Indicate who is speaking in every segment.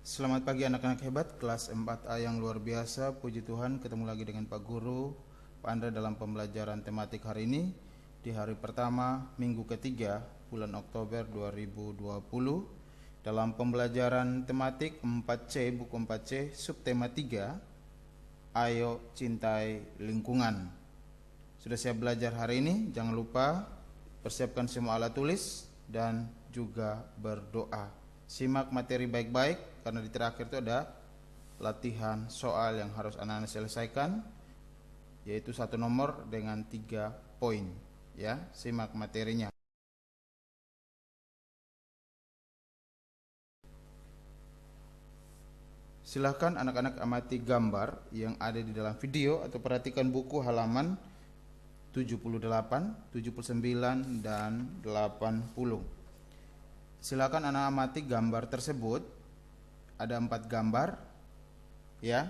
Speaker 1: Selamat pagi anak-anak hebat kelas 4A yang luar biasa. Puji Tuhan ketemu lagi dengan Pak Guru, Pak Andra dalam pembelajaran tematik hari ini di hari pertama minggu ketiga bulan Oktober 2020 dalam pembelajaran tematik 4C buku 4C subtema 3 Ayo Cintai Lingkungan. Sudah siap belajar hari ini? Jangan lupa persiapkan semua alat tulis dan juga berdoa. Simak materi baik-baik karena di terakhir itu ada latihan soal yang harus anak-anak selesaikan, yaitu satu nomor dengan 3 poin. Ya, simak materinya. Silahkan anak-anak amati gambar yang ada di dalam video atau perhatikan buku halaman 78, 79, dan 80. Silakan anak amati gambar tersebut. Ada 4 gambar, ya,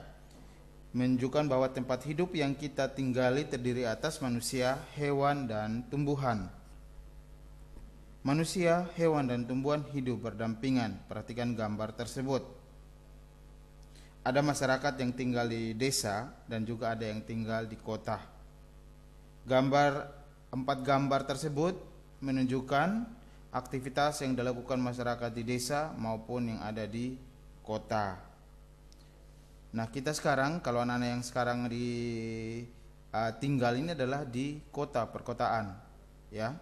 Speaker 1: menunjukkan bahwa tempat hidup yang kita tinggali terdiri atas manusia, hewan, dan tumbuhan. Manusia, hewan, dan tumbuhan hidup berdampingan. Perhatikan gambar tersebut. Ada masyarakat yang tinggal di desa dan juga ada yang tinggal di kota. 4 gambar tersebut menunjukkan aktivitas yang dilakukan masyarakat di desa maupun yang ada di kota. Nah, kita sekarang, kalau anak-anak yang sekarang tinggal ini adalah di kota, perkotaan, ya.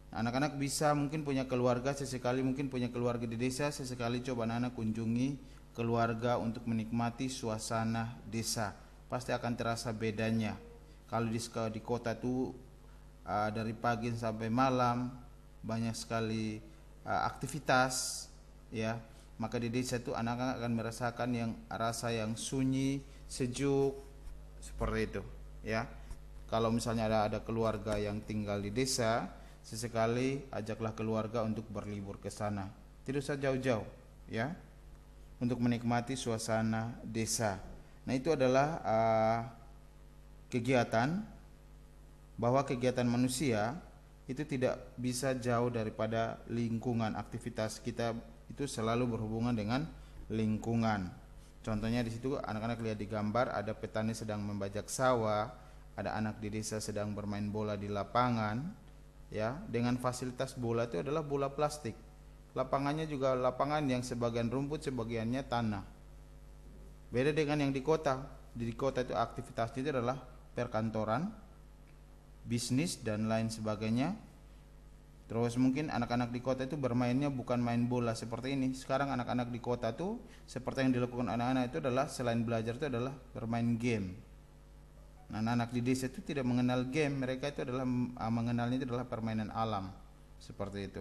Speaker 1: Anak-anak bisa mungkin punya keluarga, sesekali mungkin punya keluarga di desa, sesekali coba anak-anak kunjungi keluarga untuk menikmati suasana desa. Pasti akan terasa bedanya. Kalau di kota tuh dari pagi sampai malam banyak sekali aktivitas, ya. Maka di desa itu anak-anak akan merasakan rasa yang sunyi, sejuk, seperti itu, ya. Kalau misalnya ada keluarga yang tinggal di desa, sesekali ajaklah keluarga untuk berlibur ke sana. Tidak usah jauh-jauh, ya, untuk menikmati suasana desa. Nah, itu adalah kegiatan, bahwa kegiatan manusia itu tidak bisa jauh daripada lingkungan. Aktivitas kita itu selalu berhubungan dengan lingkungan. Contohnya di situ anak-anak lihat di gambar, ada petani sedang membajak sawah, ada anak di desa sedang bermain bola di lapangan, ya, dengan fasilitas bola itu adalah bola plastik. Lapangannya juga lapangan yang sebagian rumput, sebagiannya tanah. Beda dengan yang di kota. Di kota itu aktivitasnya itu adalah perkantoran, bisnis, dan lain sebagainya. Terus mungkin anak-anak di kota itu bermainnya bukan main bola seperti ini. Sekarang anak-anak di kota tuh seperti yang dilakukan anak-anak itu adalah selain belajar itu adalah bermain game. Nah, anak-anak di desa itu tidak mengenal game, mereka itu adalah mengenalnya itu adalah permainan alam. Seperti itu.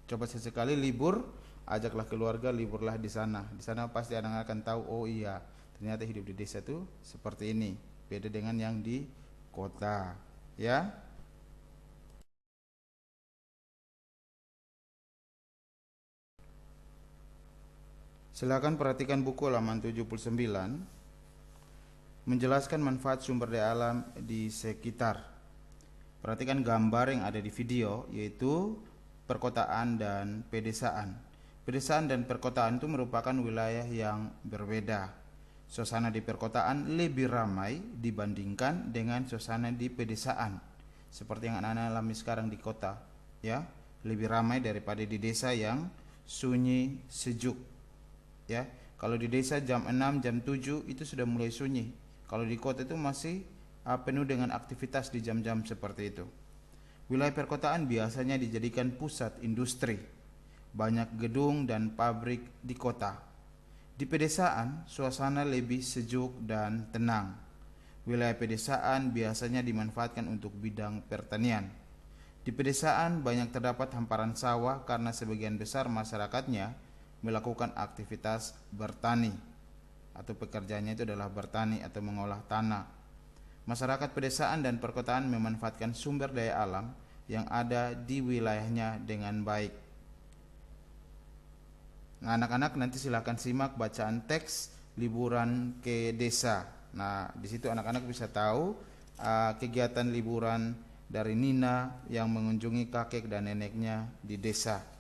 Speaker 1: Coba sesekali libur, ajaklah keluarga, liburlah di sana. Di sana pasti anak-anak akan tahu, oh iya, ternyata hidup di desa itu seperti ini. Beda dengan yang di kota, ya. Silakan perhatikan buku halaman 79, menjelaskan manfaat sumber daya alam di sekitar. Perhatikan gambar yang ada di video, yaitu perkotaan dan pedesaan. Pedesaan dan perkotaan itu merupakan wilayah yang berbeda. Suasana di perkotaan lebih ramai dibandingkan dengan suasana di pedesaan. Seperti yang anak-anak alami sekarang di kota, ya, lebih ramai daripada di desa yang sunyi, sejuk. Ya, kalau di desa jam 6, jam 7 itu sudah mulai sunyi. Kalau di kota itu masih penuh dengan aktivitas di jam-jam seperti itu. Wilayah perkotaan biasanya dijadikan pusat industri. Banyak gedung dan pabrik di kota. Di pedesaan, suasana lebih sejuk dan tenang. Wilayah pedesaan biasanya dimanfaatkan untuk bidang pertanian. Di pedesaan banyak terdapat hamparan sawah karena sebagian besar masyarakatnya melakukan aktivitas bertani, atau pekerjaannya itu adalah bertani atau mengolah tanah. Masyarakat pedesaan dan perkotaan memanfaatkan sumber daya alam yang ada di wilayahnya dengan baik. Nah, anak-anak nanti silakan simak bacaan teks liburan ke desa. Nah, di situ anak-anak bisa tahu kegiatan liburan dari Nina yang mengunjungi kakek dan neneknya di desa.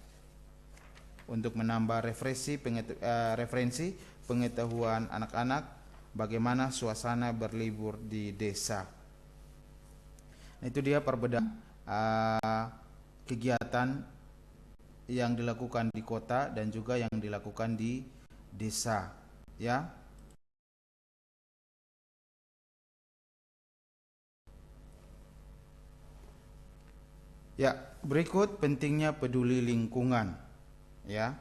Speaker 1: untuk menambah referensi pengetahuan anak-anak bagaimana suasana berlibur di desa. Nah, itu dia perbedaan kegiatan yang dilakukan di kota dan juga yang dilakukan di desa, ya. Ya, berikut pentingnya peduli lingkungan. Ya.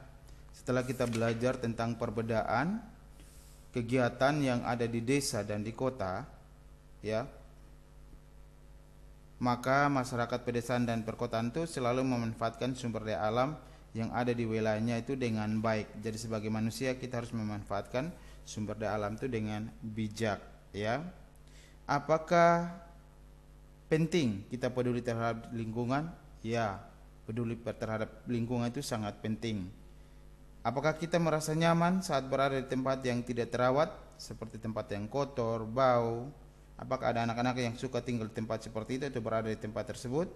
Speaker 1: Setelah kita belajar tentang perbedaan kegiatan yang ada di desa dan di kota, ya, maka masyarakat pedesaan dan perkotaan itu selalu memanfaatkan sumber daya alam yang ada di wilayahnya itu dengan baik. Jadi sebagai manusia kita harus memanfaatkan sumber daya alam itu dengan bijak, ya. Apakah penting kita peduli terhadap lingkungan? Ya, peduli terhadap lingkungan itu sangat penting. Apakah kita merasa nyaman saat berada di tempat yang tidak terawat, seperti tempat yang kotor, bau? Apakah ada anak-anak yang suka tinggal di tempat seperti itu atau berada di tempat tersebut?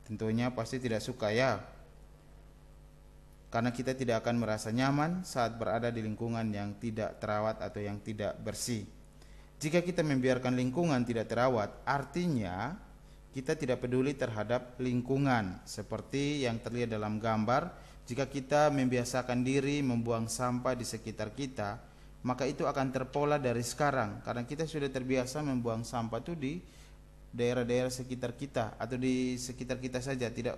Speaker 1: Tentunya pasti tidak suka, ya. Karena kita tidak akan merasa nyaman saat berada di lingkungan yang tidak terawat atau yang tidak bersih. Jika kita membiarkan lingkungan tidak terawat, artinya kita tidak peduli terhadap lingkungan. Seperti yang terlihat dalam gambar, jika kita membiasakan diri membuang sampah di sekitar kita, maka itu akan terpola dari sekarang. Karena kita sudah terbiasa membuang sampah itu di daerah-daerah sekitar kita atau di sekitar kita saja. Tidak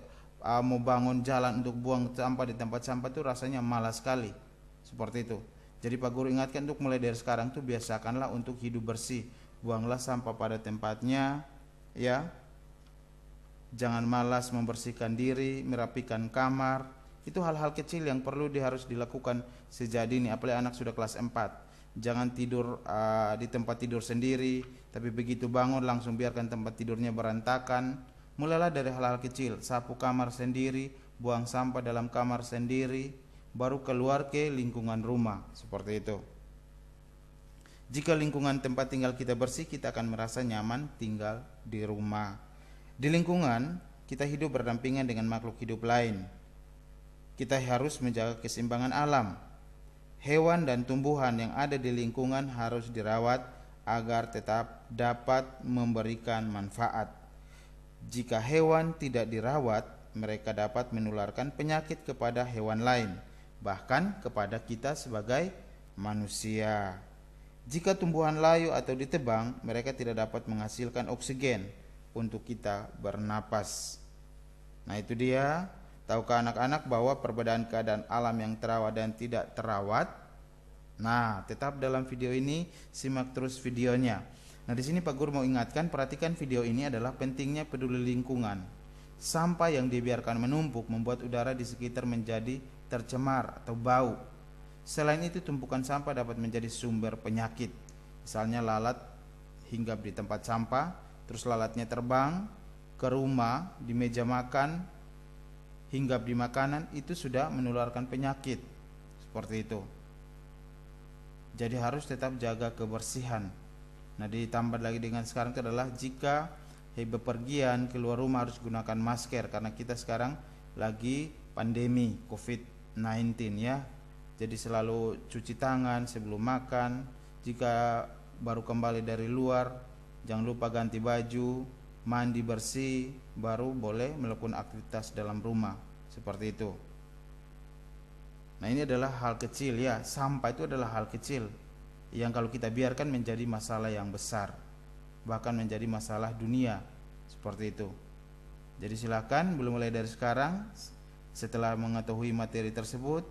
Speaker 1: mau bangun jalan untuk buang sampah di tempat sampah itu rasanya malas sekali. Seperti itu. Jadi Pak Guru ingatkan untuk mulai dari sekarang tuh biasakanlah untuk hidup bersih. Buanglah sampah pada tempatnya, ya. Jangan malas membersihkan diri, merapikan kamar. Itu hal-hal kecil yang perlu harus dilakukan sejak dini, apalagi anak sudah kelas 4. Jangan tidur di tempat tidur sendiri, tapi begitu bangun langsung biarkan tempat tidurnya berantakan. Mulailah dari hal-hal kecil, sapu kamar sendiri, buang sampah dalam kamar sendiri, baru keluar ke lingkungan rumah, seperti itu. Jika lingkungan tempat tinggal kita bersih, kita akan merasa nyaman tinggal di rumah. Di lingkungan, kita hidup berdampingan dengan makhluk hidup lain. Kita harus menjaga keseimbangan alam. Hewan dan tumbuhan yang ada di lingkungan harus dirawat agar tetap dapat memberikan manfaat. Jika hewan tidak dirawat, mereka dapat menularkan penyakit kepada hewan lain, bahkan kepada kita sebagai manusia. Jika tumbuhan layu atau ditebang, mereka tidak dapat menghasilkan oksigen untuk kita bernapas. Nah, itu dia. Tahukah anak-anak bahwa perbedaan keadaan alam yang terawat dan tidak terawat? Nah, tetap dalam video ini, simak terus videonya. Nah, di sini Pak Guru mau ingatkan, perhatikan video ini adalah pentingnya peduli lingkungan. Sampah yang dibiarkan menumpuk membuat udara di sekitar menjadi tercemar atau bau. Selain itu, tumpukan sampah dapat menjadi sumber penyakit. Misalnya lalat hinggap di tempat sampah, terus lalatnya terbang ke rumah, di meja makan, hinggap di makanan, itu sudah menularkan penyakit. Seperti itu. Jadi harus tetap jaga kebersihan. Nah, ditambah lagi dengan sekarang itu adalah jika bepergian keluar rumah harus gunakan masker, karena kita sekarang lagi pandemi COVID-19, ya. Jadi selalu cuci tangan sebelum makan. Jika baru kembali dari luar, jangan lupa ganti baju, mandi bersih, baru boleh melakukan aktivitas dalam rumah. Seperti itu. Nah, ini adalah hal kecil, ya. Sampah itu adalah hal kecil yang kalau kita biarkan menjadi masalah yang besar, bahkan menjadi masalah dunia. Seperti itu. Jadi silakan mulai dari sekarang, setelah mengetahui materi tersebut,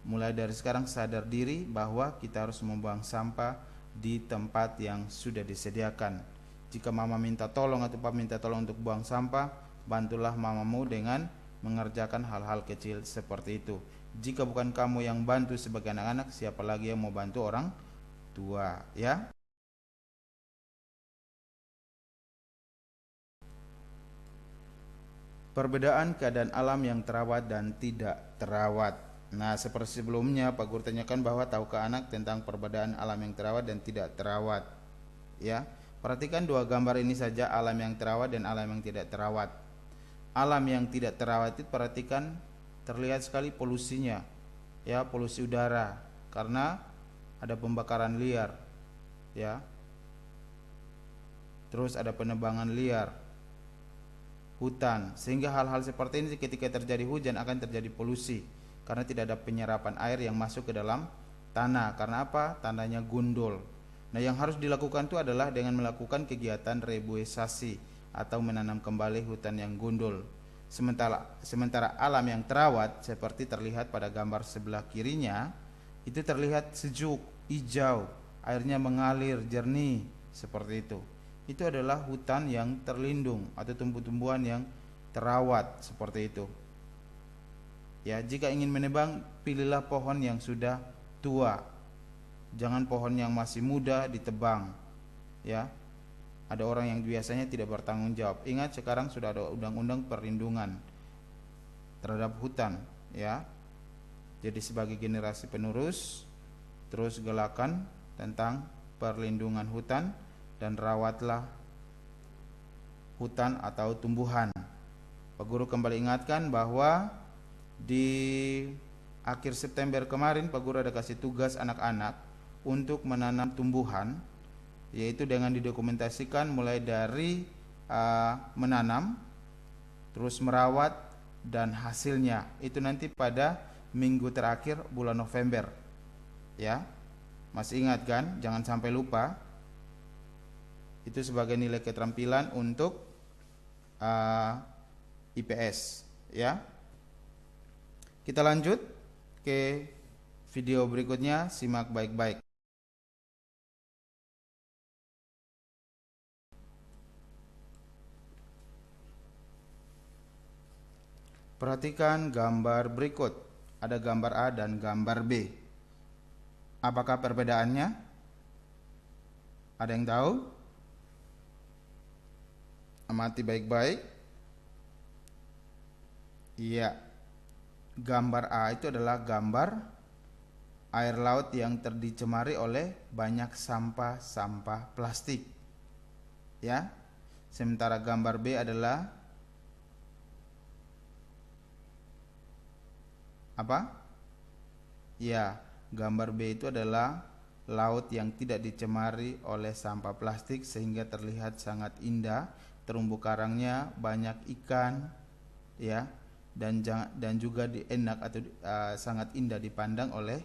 Speaker 1: mulai dari sekarang sadar diri bahwa kita harus membuang sampah di tempat yang sudah disediakan. Jika mama minta tolong atau papa minta tolong untuk buang sampah, bantulah mamamu dengan mengerjakan hal-hal kecil seperti itu. Jika bukan kamu yang bantu sebagai anak-anak, siapa lagi yang mau bantu orang tua, ya? Perbedaan keadaan alam yang terawat dan tidak terawat. Nah, seperti sebelumnya Pak Guru tanyakan bahwa tahukah anak tentang perbedaan alam yang terawat dan tidak terawat, ya. Perhatikan dua gambar ini saja, alam yang terawat dan alam yang tidak terawat. Alam yang tidak terawat itu perhatikan terlihat sekali polusinya, ya, polusi udara karena ada pembakaran liar, ya. Terus ada penebangan liar hutan, sehingga hal-hal seperti ini ketika terjadi hujan akan terjadi polusi karena tidak ada penyerapan air yang masuk ke dalam tanah. Karena apa? Tanahnya gundul. Nah, yang harus dilakukan itu adalah dengan melakukan kegiatan reboisasi atau menanam kembali hutan yang gundul. Sementara alam yang terawat seperti terlihat pada gambar sebelah kirinya, itu terlihat sejuk, hijau, airnya mengalir jernih seperti itu. Itu adalah hutan yang terlindung atau tumbuh-tumbuhan yang terawat seperti itu. Ya, jika ingin menebang, pilihlah pohon yang sudah tua. Jangan pohon yang masih muda ditebang. Ya. Ada orang yang biasanya tidak bertanggung jawab. Ingat, sekarang sudah ada undang-undang perlindungan terhadap hutan, ya. Jadi sebagai generasi penerus, terus galakan tentang perlindungan hutan dan rawatlah hutan atau tumbuhan. Pak Guru kembali ingatkan bahwa di akhir September kemarin Pak Guru ada kasih tugas anak-anak untuk menanam tumbuhan, yaitu dengan didokumentasikan mulai dari menanam, terus merawat dan hasilnya. Itu nanti pada minggu terakhir bulan November, ya. Masih ingat kan? Jangan sampai lupa. Itu sebagai nilai keterampilan untuk IPS, ya. Kita lanjut ke video berikutnya, simak baik-baik. Perhatikan gambar berikut. Ada gambar A dan gambar B. Apakah perbedaannya? Ada yang tahu? Amati baik-baik. Iya. Gambar A itu adalah gambar air laut yang dicemari oleh banyak sampah-sampah plastik. Ya. Sementara gambar B adalah apa? Ya, gambar B itu adalah laut yang tidak dicemari oleh sampah plastik sehingga terlihat sangat indah, terumbu karangnya banyak ikan, ya, dan juga enak atau sangat indah dipandang oleh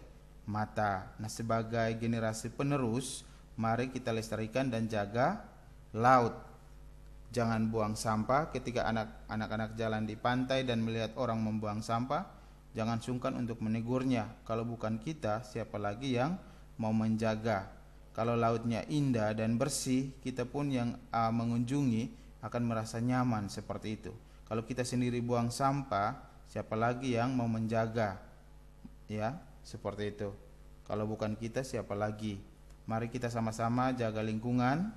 Speaker 1: mata. Nah, sebagai generasi penerus, mari kita lestarikan dan jaga laut. Jangan buang sampah. Ketika anak-anak jalan di pantai dan melihat orang membuang sampah, jangan sungkan untuk menegurnya. Kalau bukan kita, siapa lagi yang mau menjaga? Kalau lautnya indah dan bersih, kita pun yang mengunjungi akan merasa nyaman seperti itu. Kalau kita sendiri buang sampah, siapa lagi yang mau menjaga? Ya, seperti itu. Kalau bukan kita, siapa lagi? Mari kita sama-sama jaga lingkungan,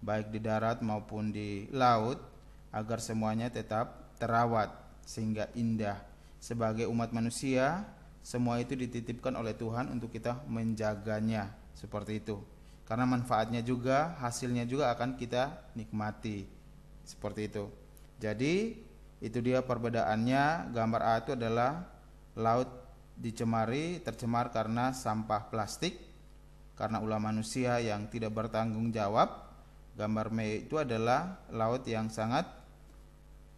Speaker 1: baik di darat maupun di laut, agar semuanya tetap terawat sehingga indah. Sebagai umat manusia, semua itu dititipkan oleh Tuhan untuk kita menjaganya, seperti itu. Karena manfaatnya juga, hasilnya juga akan kita nikmati, seperti itu. Jadi itu dia perbedaannya. Gambar A itu adalah laut tercemar karena sampah plastik, karena ulah manusia yang tidak bertanggung jawab. Gambar B itu adalah laut yang sangat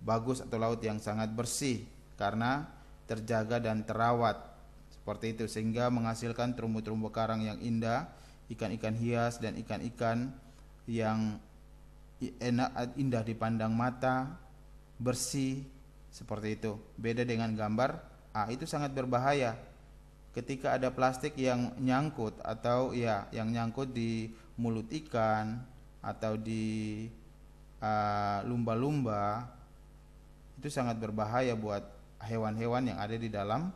Speaker 1: bagus atau laut yang sangat bersih karena terjaga dan terawat, seperti itu, sehingga menghasilkan terumbu-terumbu karang yang indah, ikan-ikan hias dan ikan-ikan yang indah dipandang mata, bersih, seperti itu. Beda dengan gambar A, itu sangat berbahaya. Ketika ada plastik yang nyangkut atau yang nyangkut di mulut ikan atau di lumba-lumba, itu sangat berbahaya buat hewan-hewan yang ada di dalam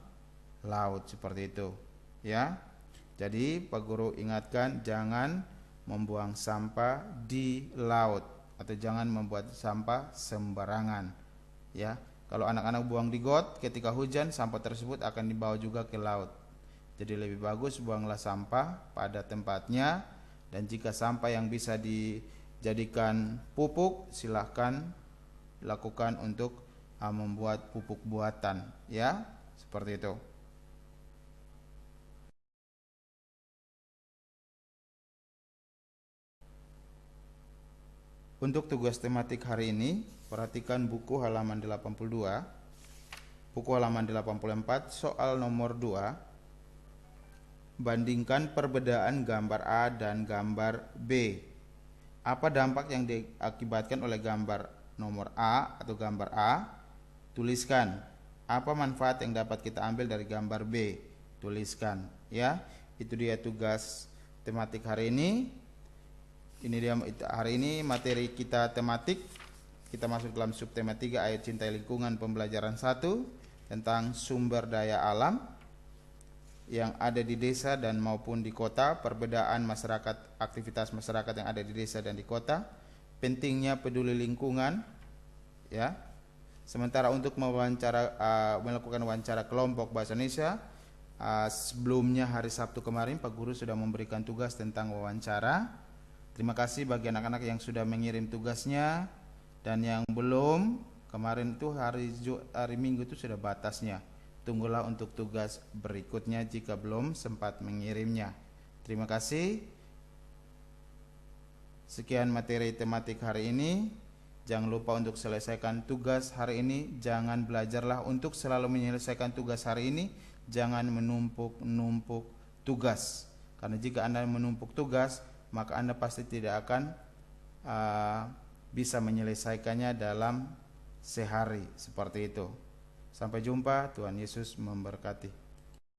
Speaker 1: laut, seperti itu, ya. Jadi Pak Guru ingatkan, jangan membuang sampah di laut atau jangan membuat sampah sembarangan, ya. Kalau anak-anak buang di got ketika hujan, sampah tersebut akan dibawa juga ke laut. Jadi lebih bagus buanglah sampah pada tempatnya, dan jika sampah yang bisa dijadikan pupuk, silahkan lakukan untuk membuat pupuk buatan, ya. seperti itu. Untuk tugas tematik hari ini, perhatikan buku halaman 82, buku halaman 84, soal nomor 2. Bandingkan perbedaan gambar A dan gambar B. Apa dampak yang diakibatkan oleh gambar nomor A atau gambar A? Tuliskan. Apa manfaat yang dapat kita ambil dari gambar B? Tuliskan. Ya, itu dia tugas tematik hari ini. Ini dia hari ini materi kita tematik. Kita masuk dalam subtema 3 ayat cinta lingkungan pembelajaran 1 tentang sumber daya alam yang ada di desa dan maupun di kota, perbedaan masyarakat, aktivitas masyarakat yang ada di desa dan di kota, pentingnya peduli lingkungan, ya. Sementara untuk melakukan wawancara kelompok bahasa Indonesia, sebelumnya hari Sabtu kemarin Pak Guru sudah memberikan tugas tentang wawancara. Terima kasih bagi anak-anak yang sudah mengirim tugasnya, dan yang belum, kemarin itu hari Minggu itu sudah batasnya. Tunggulah untuk tugas berikutnya jika belum sempat mengirimnya. Terima kasih. Sekian materi tematik hari ini. Jangan lupa untuk selesaikan tugas hari ini. Jangan belajarlah untuk selalu menyelesaikan tugas hari ini. Jangan menumpuk-numpuk tugas. Karena jika Anda menumpuk tugas, maka Anda pasti tidak akan bisa menyelesaikannya dalam sehari, seperti itu. Sampai jumpa, Tuhan Yesus memberkati.